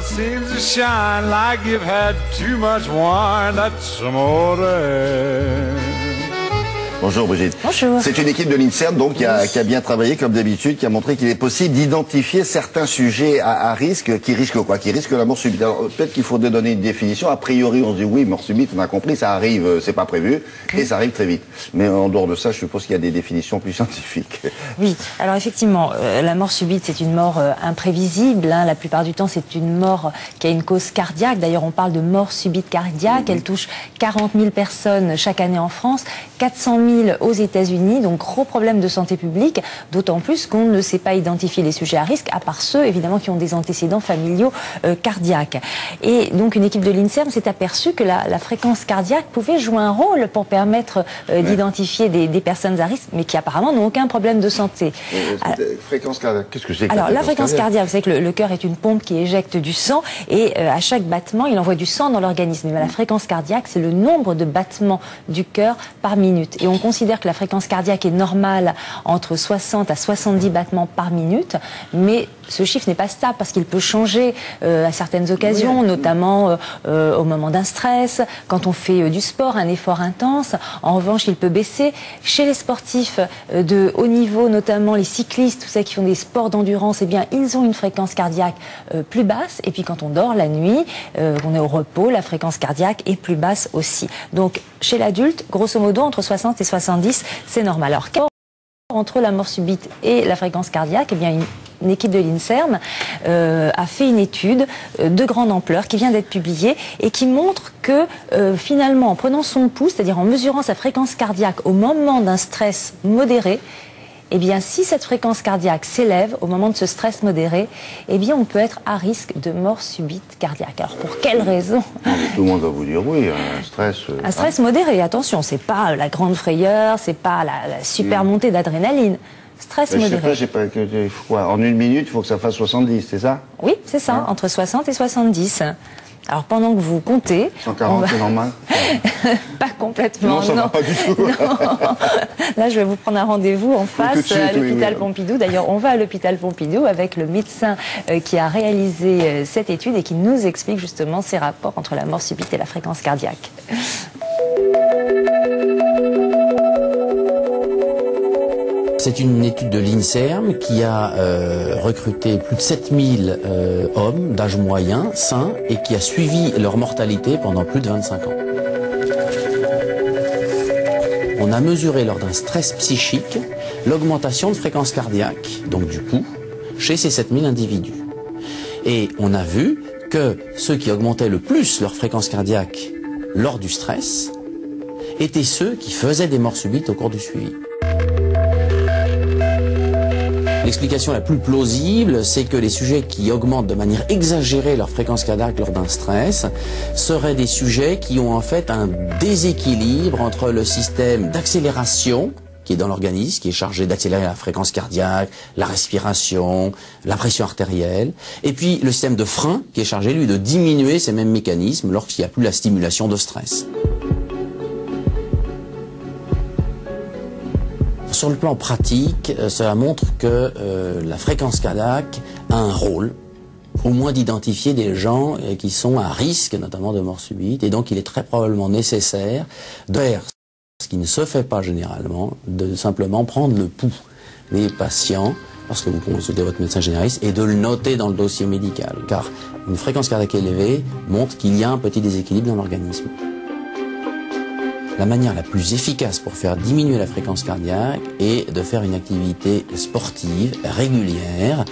Seems to shine like you've had too much wine. That's amore. Bonjour Brigitte. Bonjour. C'est une équipe de l'INSERM donc qui a bien travaillé comme d'habitude, qui a montré qu'il est possible d'identifier certains sujets à risque, qui risquent quoi? Qui risquent la mort subite. Alors peut-être qu'il faudrait donner une définition. A priori on se dit oui, mort subite, on a compris, ça arrive, c'est pas prévu, et ça arrive très vite. Mais en dehors de ça, je suppose qu'il y a des définitions plus scientifiques. Oui, alors effectivement, la mort subite c'est une mort imprévisible, hein. La plupart du temps c'est une mort qui a une cause cardiaque. D'ailleurs on parle de mort subite cardiaque, elle touche 40 000 personnes chaque année en France, 400 000 aux États-Unis, donc gros problème de santé publique, d'autant plus qu'on ne sait pas identifier les sujets à risque, à part ceux évidemment qui ont des antécédents familiaux cardiaques. Et donc une équipe de l'INSERM s'est aperçue que la fréquence cardiaque pouvait jouer un rôle pour permettre d'identifier des personnes à risque, mais qui apparemment n'ont aucun problème de santé. Fréquence cardiaque, qu'est-ce que c'est que alors la fréquence cardiaque, vous savez que le cœur est une pompe qui éjecte du sang et à chaque battement, il envoie du sang dans l'organisme. Mais la fréquence cardiaque, c'est le nombre de battements du cœur par minute. Et on considère que la fréquence cardiaque est normale entre 60 à 70 battements par minute, mais ce chiffre n'est pas stable parce qu'il peut changer à certaines occasions, notamment au moment d'un stress, quand on fait du sport, un effort intense. En revanche, il peut baisser. Chez les sportifs de haut niveau, notamment les cyclistes, tous ceux qui font des sports d'endurance, eh bien, ils ont une fréquence cardiaque plus basse. Et puis quand on dort la nuit, on est au repos, la fréquence cardiaque est plus basse aussi. Donc chez l'adulte, grosso modo, entre 60 et 70, c'est normal. Alors, entre la mort subite et la fréquence cardiaque, eh bien, une équipe de l'INSERM a fait une étude de grande ampleur qui vient d'être publiée et qui montre que finalement, en prenant son pouls, c'est-à-dire en mesurant sa fréquence cardiaque au moment d'un stress modéré, eh bien, si cette fréquence cardiaque s'élève au moment de ce stress modéré, eh bien, on peut être à risque de mort subite cardiaque. Alors, pour quelle raison? Tout le monde va vous dire oui, un stress... un stress modéré, attention, c'est pas la grande frayeur, c'est pas la super montée d'adrénaline. Stress modéré. Je sais pas, en une minute, il faut que ça fasse 70, c'est ça? Oui, c'est ça, entre 60 et 70. Alors pendant que vous comptez... 140, c'est normal? Pas complètement, non. Ça va pas du tout. Là, je vais vous prendre un rendez-vous en face à l'hôpital Pompidou. D'ailleurs, on va à l'hôpital Pompidou avec le médecin qui a réalisé cette étude et qui nous explique justement ces rapports entre la mort subite et la fréquence cardiaque. C'est une étude de l'INSERM qui a recruté plus de 7000 hommes d'âge moyen, sains, et qui a suivi leur mortalité pendant plus de 25 ans. On a mesuré lors d'un stress psychique l'augmentation de fréquence cardiaque, donc du pouls, chez ces 7000 individus. Et on a vu que ceux qui augmentaient le plus leur fréquence cardiaque lors du stress étaient ceux qui faisaient des morts subites au cours du suivi. L'explication la plus plausible, c'est que les sujets qui augmentent de manière exagérée leur fréquence cardiaque lors d'un stress seraient des sujets qui ont en fait un déséquilibre entre le système d'accélération qui est dans l'organisme, qui est chargé d'accélérer la fréquence cardiaque, la respiration, la pression artérielle, et puis le système de frein qui est chargé, lui, de diminuer ces mêmes mécanismes lorsqu'il n'y a plus la stimulation de stress. Sur le plan pratique, cela montre que la fréquence cardiaque a un rôle, au moins d'identifier des gens qui sont à risque, notamment de mort subite, et donc il est très probablement nécessaire de faire ce qui ne se fait pas généralement, de simplement prendre le pouls des patients lorsque vous consultez votre médecin généraliste et de le noter dans le dossier médical, car une fréquence cardiaque élevée montre qu'il y a un petit déséquilibre dans l'organisme. La manière la plus efficace pour faire diminuer la fréquence cardiaque est de faire une activité sportive régulière,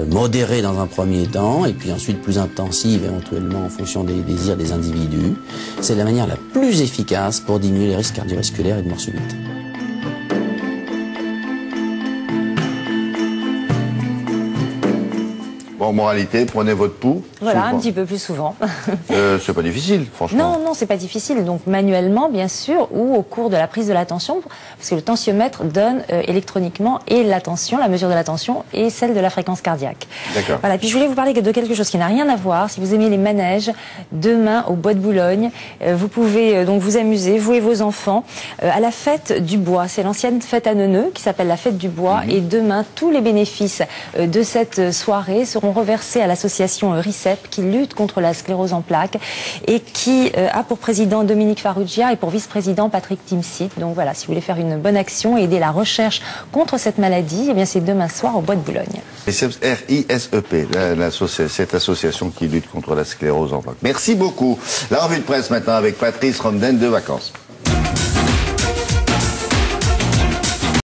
modérée dans un premier temps, et puis ensuite plus intensive éventuellement en fonction des désirs des individus. C'est la manière la plus efficace pour diminuer les risques cardiovasculaires et de mort subite. Bon, moralité, prenez votre pouls. Voilà, un petit peu plus souvent. C'est pas difficile, franchement. Non, c'est pas difficile. Donc manuellement, bien sûr, ou au cours de la prise de la tension, parce que le tensiomètre donne électroniquement et la tension, la mesure de la tension et celle de la fréquence cardiaque. D'accord. Voilà. Puis je voulais vous parler de quelque chose qui n'a rien à voir. Si vous aimez les manèges, demain au Bois de Boulogne, vous pouvez donc vous amuser, vous et vos enfants, à la fête du bois. C'est l'ancienne fête à Neuneu qui s'appelle la fête du bois. Et demain, tous les bénéfices de cette soirée seront reversés à l'association RICEP qui lutte contre la sclérose en plaques et qui a pour président Dominique Farrugia et pour vice-président Patrick Timsit. Donc voilà, si vous voulez faire une bonne action et aider la recherche contre cette maladie, eh bien c'est demain soir au Bois de Boulogne. RISEP, cette association qui lutte contre la sclérose en plaques. Merci beaucoup. La revue de presse maintenant avec Patrice Romden de Vacances.